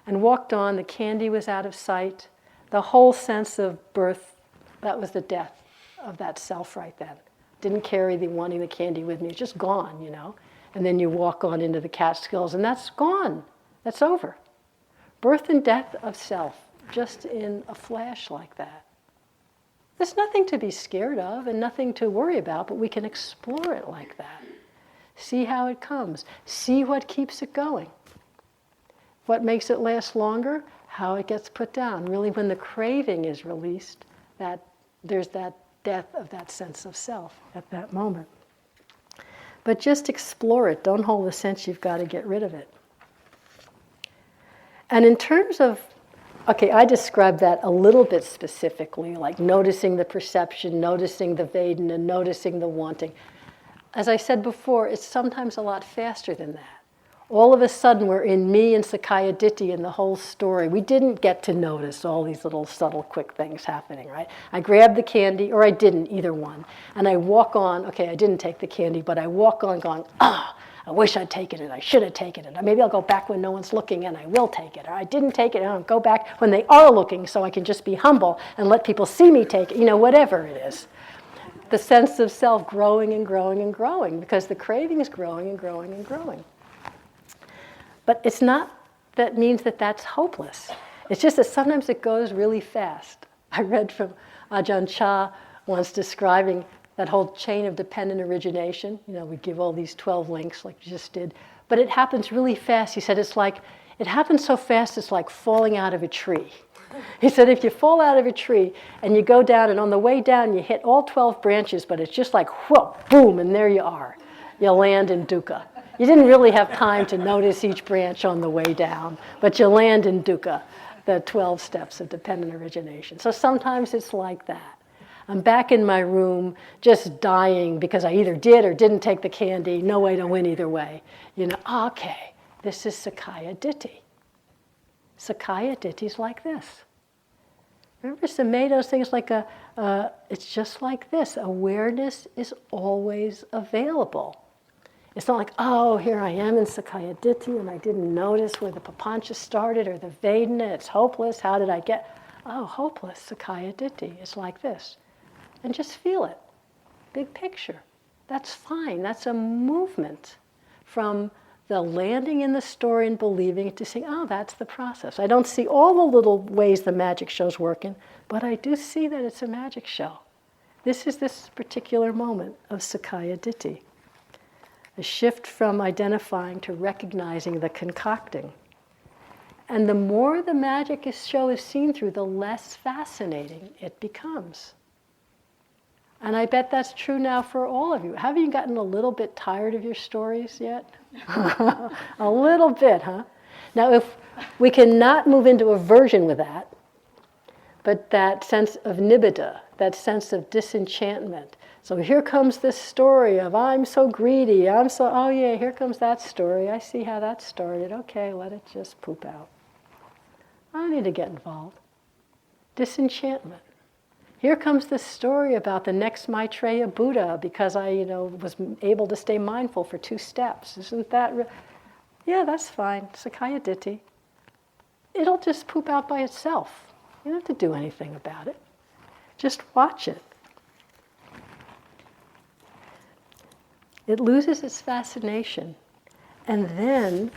And walked on, the candy was out of sight. The whole sense of birth, that was the death of that self right then. Didn't carry the wanting the candy with me, it's just gone, And then you walk on into the Catskills, and that's gone. That's over. Birth and death of self, just in a flash like that. There's nothing to be scared of and nothing to worry about, but we can explore it like that. See how it comes. See what keeps it going. What makes it last longer? How it gets put down. Really, when the craving is released, there's that death of that sense of self at that moment. But just explore it. Don't hold the sense you've got to get rid of it. And in terms of, I described that a little bit specifically, like noticing the perception, noticing the Vedana, noticing the wanting. As I said before, it's sometimes a lot faster than that. All of a sudden, we're in me and Sakaya Ditti in the whole story. We didn't get to notice all these little subtle, quick things happening, right? I grabbed the candy, or I didn't, either one. And I walk on, I didn't take the candy, but I walk on going, I wish I'd taken it, I should have taken it. Or maybe I'll go back when no one's looking and I will take it. Or I didn't take it, and I'll go back when they are looking so I can just be humble and let people see me take it, whatever it is. The sense of self growing and growing and growing, because the craving is growing and growing and growing. But it's not, that means that that's hopeless. It's just that sometimes it goes really fast. I read from Ajahn Chah once describing that whole chain of dependent origination. We give all these 12 links like you just did. But it happens really fast. He said it happens so fast it's like falling out of a tree. He said if you fall out of a tree and you go down, and on the way down you hit all 12 branches, but it's just like, whoa, boom, and there you are. You land in dukkha. You didn't really have time to notice each branch on the way down, but you land in dukkha, the 12 steps of dependent origination. So sometimes it's like that. I'm back in my room just dying because I either did or didn't take the candy. No way to win either way. Okay, this is Sakaya Ditti. Sakaya Ditti's like this. Remember Sumedho's thing is like it's just like this. Awareness is always available. It's not like, here I am in Sakaya Ditti and I didn't notice where the Papancha started or the Vedana. It's hopeless. How did I get? Hopeless, Sakaya Ditti. It's like this. And just feel it. Big picture. That's fine. That's a movement from the landing in the story and believing to saying, that's the process. I don't see all the little ways the magic show's working, but I do see that it's a magic show. This is this particular moment of Sakaya Ditti. A shift from identifying to recognizing the concocting. And the more the magic show is seen through, the less fascinating it becomes. And I bet that's true now for all of you. Haven't you gotten a little bit tired of your stories yet? A little bit, huh? Now, if we cannot move into aversion with that, but that sense of nibbida, that sense of disenchantment. So here comes this story of I'm so greedy, here comes that story. I see how that started. Okay, let it just poop out. I don't need to get involved. Disenchantment. Here comes this story about the next Maitreya Buddha because I, was able to stay mindful for 2 steps. Isn't that? Yeah, that's fine. Sakaya Ditti. it'll just poop out by itself. You don't have to do anything about it. Just watch it. It loses its fascination. And then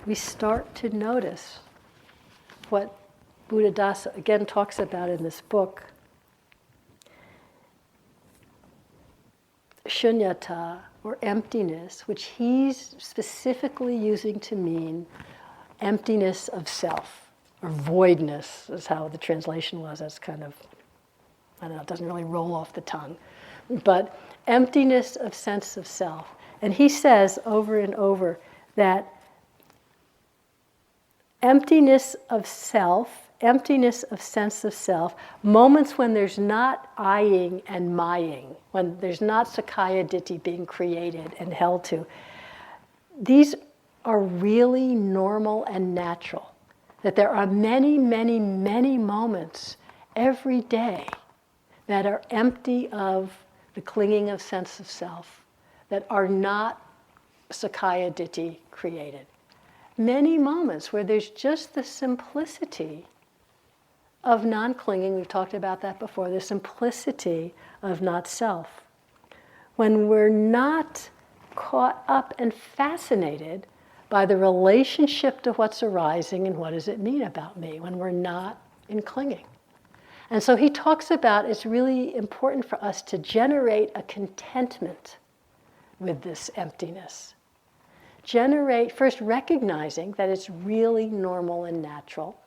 we start to notice what Buddhadasa again talks about in this book. Shunyata, or emptiness, which he's specifically using to mean emptiness of self, or voidness is how the translation was. That's kind of, I don't know, it doesn't really roll off the tongue. But emptiness of sense of self. And he says over and over that emptiness of self, emptiness of sense of self, moments when there's not eyeing and maying, when there's not Sakaya Ditti being created and held to, these are really normal and natural. That there are many, many, many moments every day that are empty of the clinging of sense of self, that are not Sakaya Ditti created. Many moments where there's just the simplicity of non-clinging, we've talked about that before, the simplicity of not self. When we're not caught up and fascinated by the relationship to what's arising and what does it mean about me, when we're not in clinging. And so he talks about it's really important for us to generate a contentment with this emptiness. Generate, first recognizing that it's really normal and natural.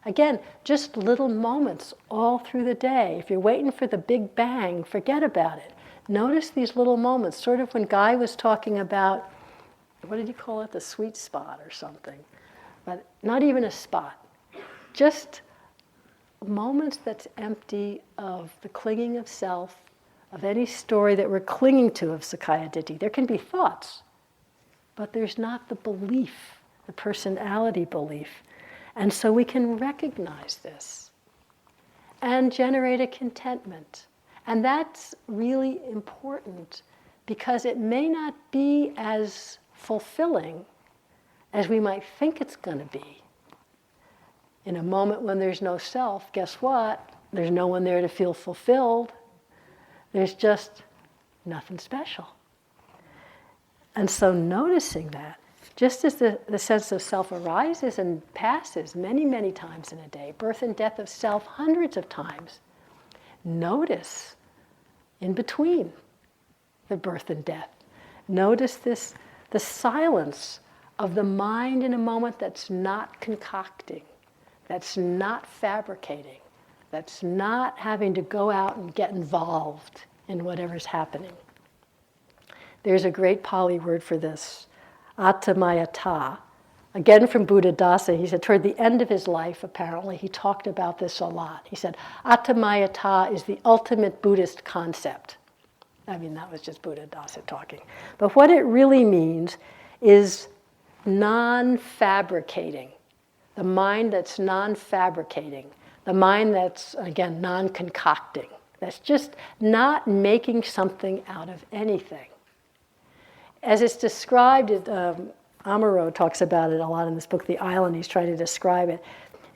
Again, just little moments all through the day. If you're waiting for the big bang, forget about it. Notice these little moments, sort of when Guy was talking about, what did he call it, the sweet spot or something. But not even a spot. Just moments that's empty of the clinging of self, of any story that we're clinging to of Sakaya Ditti. There can be thoughts, but there's not the belief, the personality belief. And so we can recognize this and generate a contentment. And that's really important because it may not be as fulfilling as we might think it's going to be. In a moment when there's no self, guess what? There's no one there to feel fulfilled. There's just nothing special. And so noticing that, just as the sense of self arises and passes many, many times in a day, birth and death of self hundreds of times, notice in between the birth and death. Notice this, the silence of the mind in a moment that's not concocting, that's not fabricating, that's not having to go out and get involved in whatever's happening. There's a great Pali word for this, Attamayata. Again from Buddhadasa, he said toward the end of his life, apparently, he talked about this a lot. He said, Attamayata is the ultimate Buddhist concept. I mean, that was just Buddhadasa talking. But what it really means is non-fabricating. The mind that's non-fabricating. The mind that's, again, non-concocting. That's just not making something out of anything. As it's described, Amaro talks about it a lot in this book, The Island. He's trying to describe it.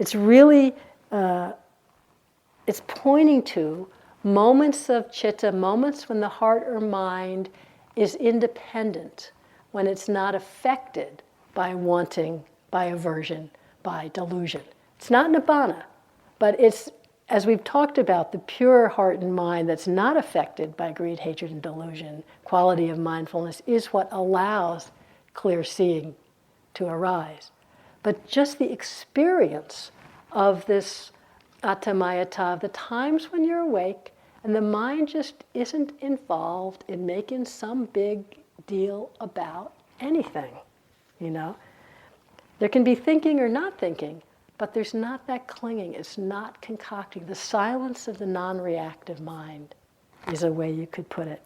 It's really, it's pointing to moments of citta, moments when the heart or mind is independent, when it's not affected by wanting, by aversion, by delusion. It's not nibbana, but it's, as we've talked about, the pure heart and mind that's not affected by greed, hatred, and delusion, quality of mindfulness, is what allows clear seeing to arise. But just the experience of this Attamayata, the times when you're awake and the mind just isn't involved in making some big deal about anything, you know? There can be thinking or not thinking, but there's not that clinging, it's not concocting. The silence of the non-reactive mind is a way you could put it.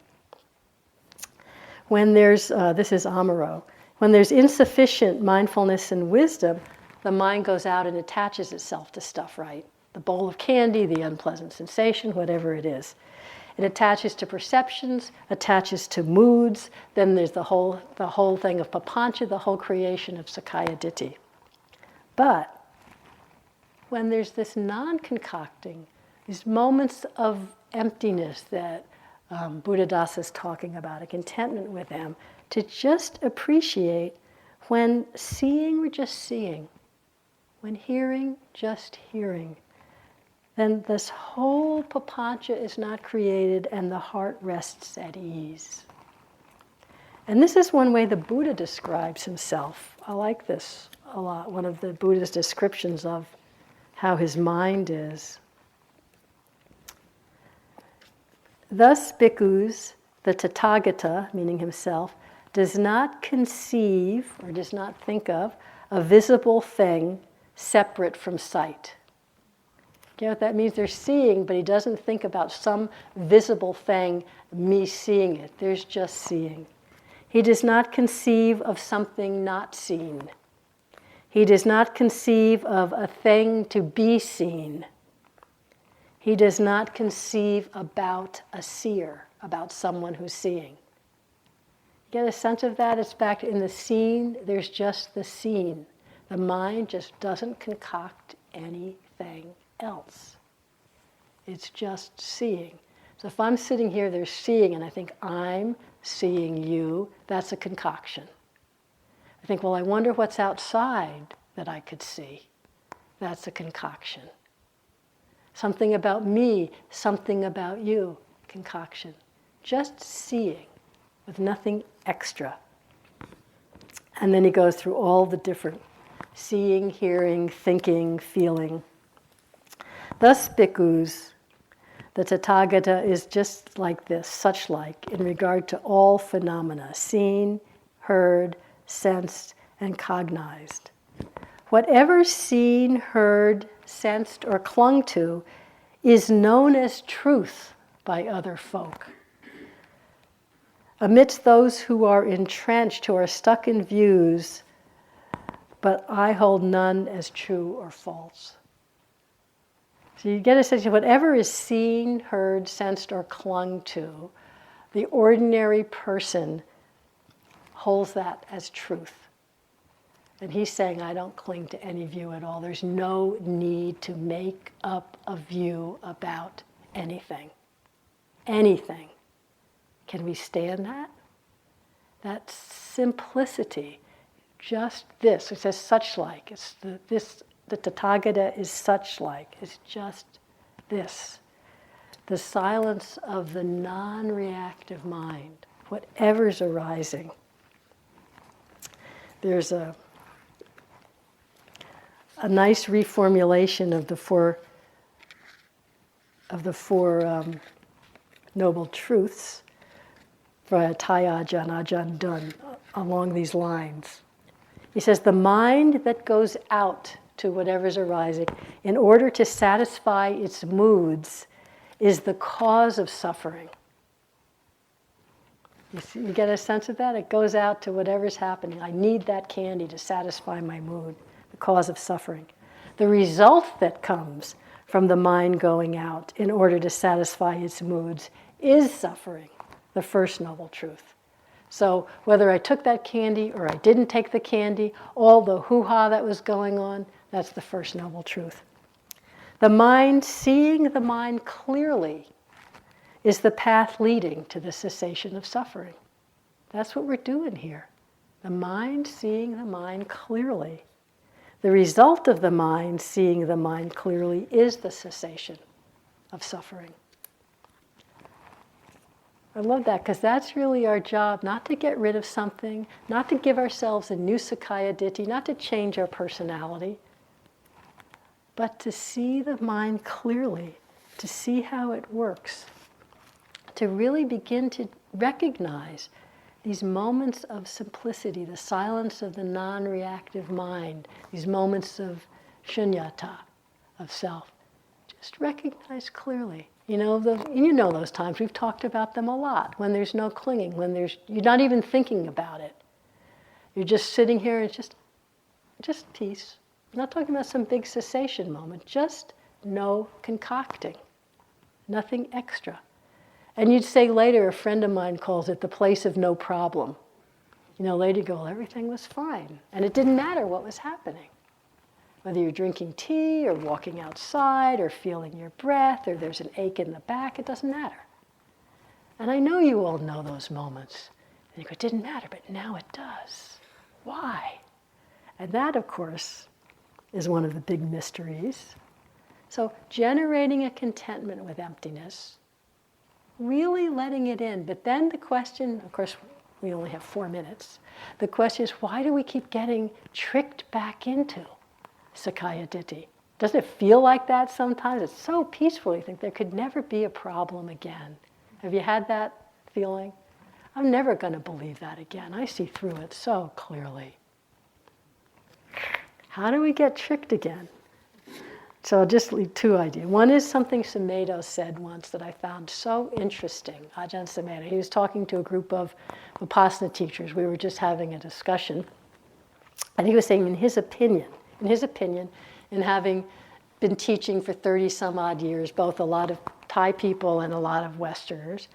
When there's, this is Amaro, when there's insufficient mindfulness and wisdom, the mind goes out and attaches itself to stuff, right? The bowl of candy, the unpleasant sensation, whatever it is. It attaches to perceptions, attaches to moods, then there's the whole thing of papancha, the whole creation of Sakaya Ditti. But when there's this non-concocting, these moments of emptiness that Buddhadasa is talking about, a contentment with them, to just appreciate when seeing, we're just seeing. When hearing, just hearing. Then this whole papancha is not created and the heart rests at ease. And this is one way the Buddha describes himself. I like this a lot, one of the Buddha's descriptions of how his mind is. Thus, bhikkhus, the Tathagata, meaning himself, does not conceive or does not think of a visible thing separate from sight. You know what that means? They're seeing, but he doesn't think about some visible thing, me seeing it. There's just seeing. He does not conceive of something not seen. He does not conceive of a thing to be seen. He does not conceive about a seer, about someone who's seeing. Get a sense of that? It's back in the seen, there's just the seen. The mind just doesn't concoct anything else. It's just seeing. So if I'm sitting here, there's seeing, and I think I'm seeing you, that's a concoction. I think, well, I wonder what's outside that I could see. That's a concoction. Something about me, something about you, concoction. Just seeing with nothing extra. And then he goes through all the different seeing, hearing, thinking, feeling. Thus, bhikkhus, the Tathagata is just like this, such like, in regard to all phenomena, seen, heard, sensed, and cognized. Whatever seen, heard, sensed, or clung to is known as truth by other folk. Amidst those who are entrenched, who are stuck in views, but I hold none as true or false. So you get a sense of whatever is seen, heard, sensed, or clung to, the ordinary person holds that as truth. And he's saying, I don't cling to any view at all. There's no need to make up a view about anything. Anything. Can we stand that? That simplicity. Just this. It says such like. It's the Tathagata is such like. It's just this. The silence of the non-reactive mind. Whatever's arising. There's a nice reformulation of the four Noble Truths by Thai Ajahn, Ajahn Dun, along these lines. He says, the mind that goes out to whatever's arising in order to satisfy its moods is the cause of suffering. You get a sense of that? It goes out to whatever's happening. I need that candy to satisfy my mood, the cause of suffering. The result that comes from the mind going out in order to satisfy its moods is suffering, the first noble truth. So whether I took that candy or I didn't take the candy, all the hoo-ha that was going on, that's the first noble truth. The mind, seeing the mind clearly, is the path leading to the cessation of suffering. That's what we're doing here. The mind seeing the mind clearly. The result of the mind seeing the mind clearly is the cessation of suffering. I love that, because that's really our job, not to get rid of something, not to give ourselves a new Sakkaya Ditthi, not to change our personality, but to see the mind clearly, to see how it works, to really begin to recognize these moments of simplicity, the silence of the non-reactive mind, these moments of shunyata, of self. Just recognize clearly. You know those times, we've talked about them a lot, when there's no clinging, when you're not even thinking about it. You're just sitting here and it's just peace. I'm not talking about some big cessation moment, just no concocting, nothing extra. And you'd say later, a friend of mine calls it the place of no problem. Later you go, well, everything was fine. And it didn't matter what was happening. Whether you're drinking tea or walking outside or feeling your breath or there's an ache in the back, it doesn't matter. And I know you all know those moments. And you go, it didn't matter, but now it does. Why? And that, of course, is one of the big mysteries. So generating a contentment with emptiness, really letting it in. But then the question, of course, we only have 4 minutes. The question is, why do we keep getting tricked back into Sakkaya Ditthi? Doesn't it feel like that sometimes? It's so peaceful. You think there could never be a problem again. Have you had that feeling? I'm never going to believe that again. I see through it so clearly. How do we get tricked again? So I'll just leave 2 ideas. One is something Sumedho said once that I found so interesting. Ajahn Sumedho, he was talking to a group of Vipassana teachers. We were just having a discussion. And he was saying in his opinion, and having been teaching for 30 some odd years, both a lot of Thai people and a lot of Westerners,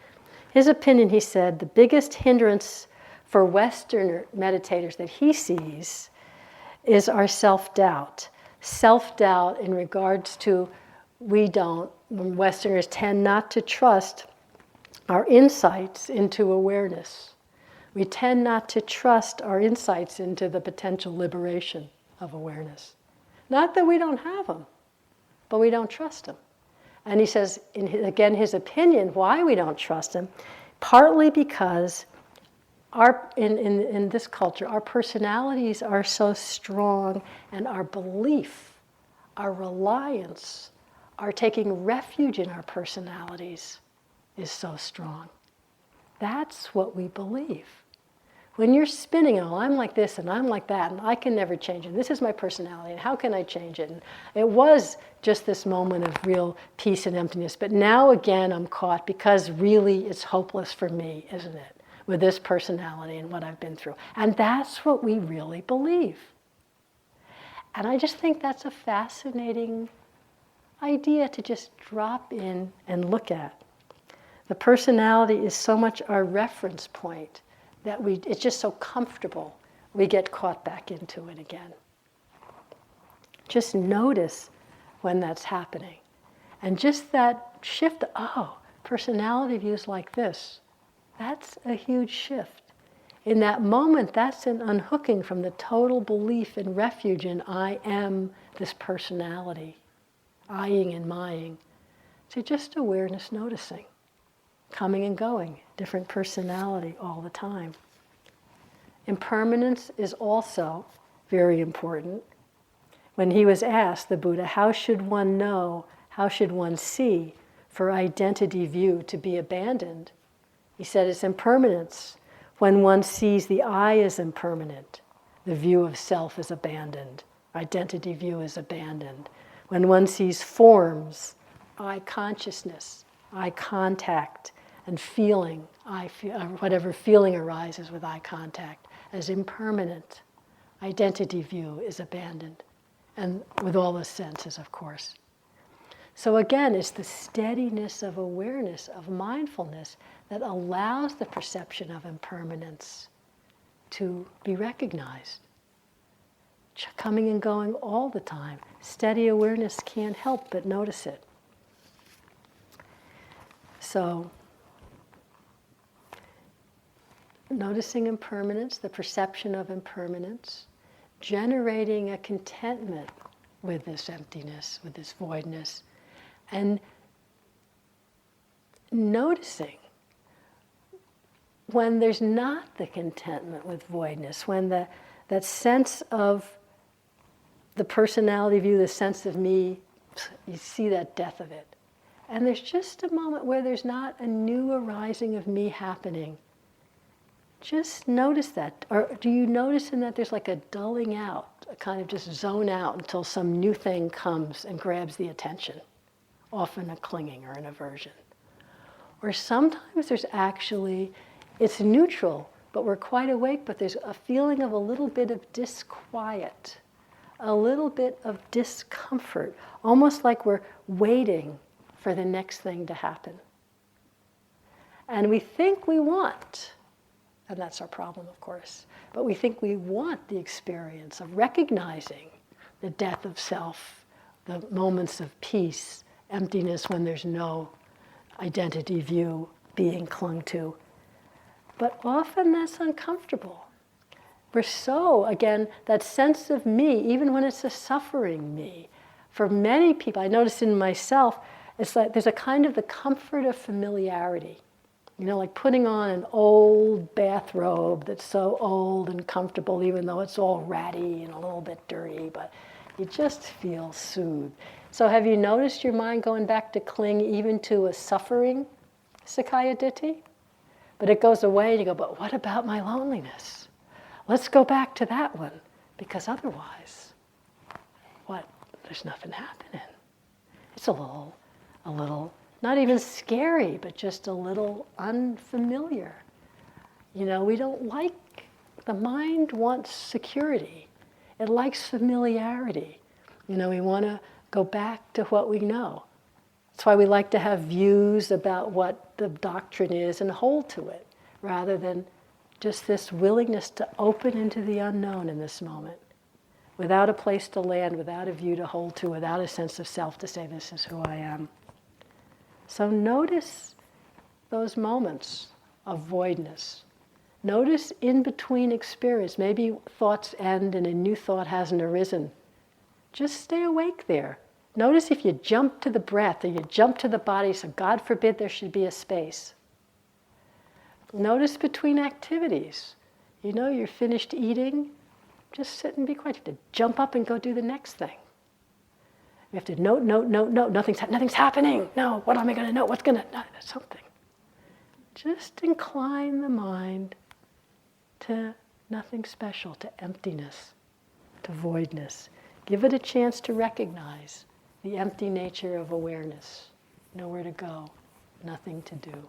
his opinion, he said, the biggest hindrance for Western meditators that he sees is our self-doubt. Self-doubt in regards to when Westerners tend not to trust our insights into awareness. We tend not to trust our insights into the potential liberation of awareness. Not that we don't have them, but we don't trust them. And he says, again, his opinion, why we don't trust them, partly because in this culture, our personalities are so strong, and our belief, our reliance, our taking refuge in our personalities is so strong. That's what we believe. When you're spinning, oh, I'm like this and I'm like that and I can never change it. This is my personality and how can I change it? And it was just this moment of real peace and emptiness. But now again, I'm caught because really it's hopeless for me, isn't it? With this personality and what I've been through. And that's what we really believe. And I just think that's a fascinating idea to just drop in and look at. The personality is so much our reference point that it's just so comfortable we get caught back into it again. Just notice when that's happening. And just that shift, personality views like this, that's a huge shift. In that moment, that's an unhooking from the total belief and refuge in I am this personality, I-ing and my-ing, to just awareness noticing, coming and going, different personality all the time. Impermanence is also very important. When he was asked, the Buddha, how should one know, how should one see for identity view to be abandoned? He said it's impermanence. When one sees the I is impermanent, the view of self is abandoned. Identity view is abandoned. When one sees forms, I consciousness, eye contact, and feeling, whatever feeling arises with eye contact, as impermanent, identity view is abandoned. And with all the senses, of course. So again, it's the steadiness of awareness, of mindfulness, that allows the perception of impermanence to be recognized. Coming and going all the time. Steady awareness can't help but notice it. So, noticing impermanence, the perception of impermanence, generating a contentment with this emptiness, with this voidness, and noticing when there's not the contentment with voidness, when that sense of the personality view, the sense of me, you see that death of it. And there's just a moment where there's not a new arising of me happening. Just notice that. Or do you notice in that there's like a dulling out, a kind of just zone out until some new thing comes and grabs the attention, often a clinging or an aversion. Or sometimes there's actually, it's neutral, but we're quite awake, but there's a feeling of a little bit of disquiet, a little bit of discomfort, almost like we're waiting for the next thing to happen. And we think we want, and that's our problem, of course, but we think we want the experience of recognizing the death of self, the moments of peace, emptiness when there's no identity view being clung to. But often that's uncomfortable. We're so, again, that sense of me, even when it's a suffering me, for many people, I notice in myself, it's like there's a kind of the comfort of familiarity. You know, like putting on an old bathrobe that's so old and comfortable, even though it's all ratty and a little bit dirty, but you just feel soothed. So have you noticed your mind going back to cling even to a suffering Sakkaya Ditthi? But it goes away and you go, but what about my loneliness? Let's go back to that one, because otherwise, what? There's nothing happening. It's a little, not even scary, but just a little unfamiliar. You know, we don't like, the mind wants security. It likes familiarity. You know, we want to go back to what we know. That's why we like to have views about what the doctrine is and hold to it, rather than just this willingness to open into the unknown in this moment, without a place to land, without a view to hold to, without a sense of self to say, this is who I am. So notice those moments of voidness. Notice in between experience, maybe thoughts end and a new thought hasn't arisen. Just stay awake there. Notice if you jump to the breath or you jump to the body, so God forbid there should be a space. Notice between activities. You know, you're finished eating, just sit and be quiet. You have to jump up and go do the next thing. You have to note, nothing's happening. No, what am I going to note? What's going to, something. Just incline the mind to nothing special, to emptiness, to voidness. Give it a chance to recognize the empty nature of awareness. Nowhere to go, nothing to do,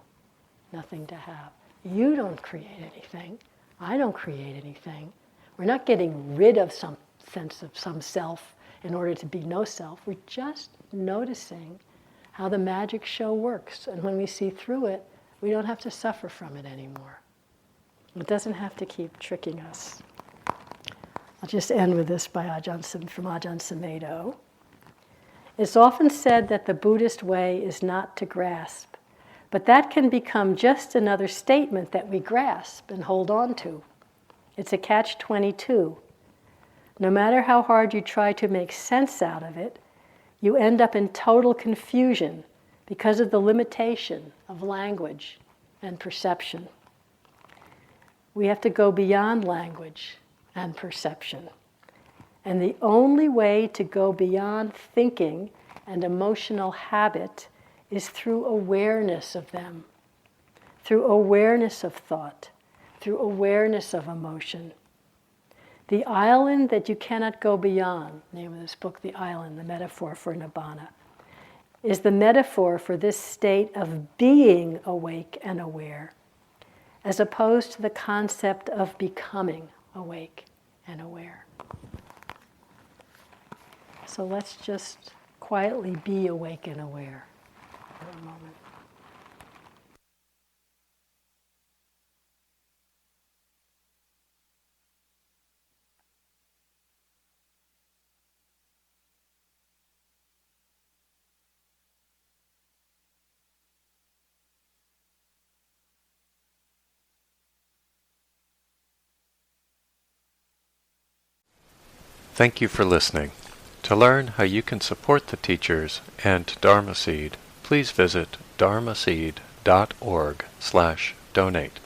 nothing to have. You don't create anything. I don't create anything. We're not getting rid of some sense of some self in order to be no self. We're just noticing how the magic show works. And when we see through it, we don't have to suffer from it anymore. It doesn't have to keep tricking us. I'll just end with this from Ajahn Sumedho. It's often said that the Buddhist way is not to grasp, but that can become just another statement that we grasp and hold on to. It's a catch-22. No matter how hard you try to make sense out of it, you end up in total confusion because of the limitation of language and perception. We have to go beyond language and perception. And the only way to go beyond thinking and emotional habit is through awareness of them, through awareness of thought, through awareness of emotion. The island that you cannot go beyond, name of this book, The Island, the metaphor for Nibbana, is the metaphor for this state of being awake and aware, as opposed to the concept of becoming awake and aware. So let's just quietly be awake and aware for a moment. Thank you for listening. To learn how you can support the teachers and Dharma Seed, please visit dharmaseed.org/donate.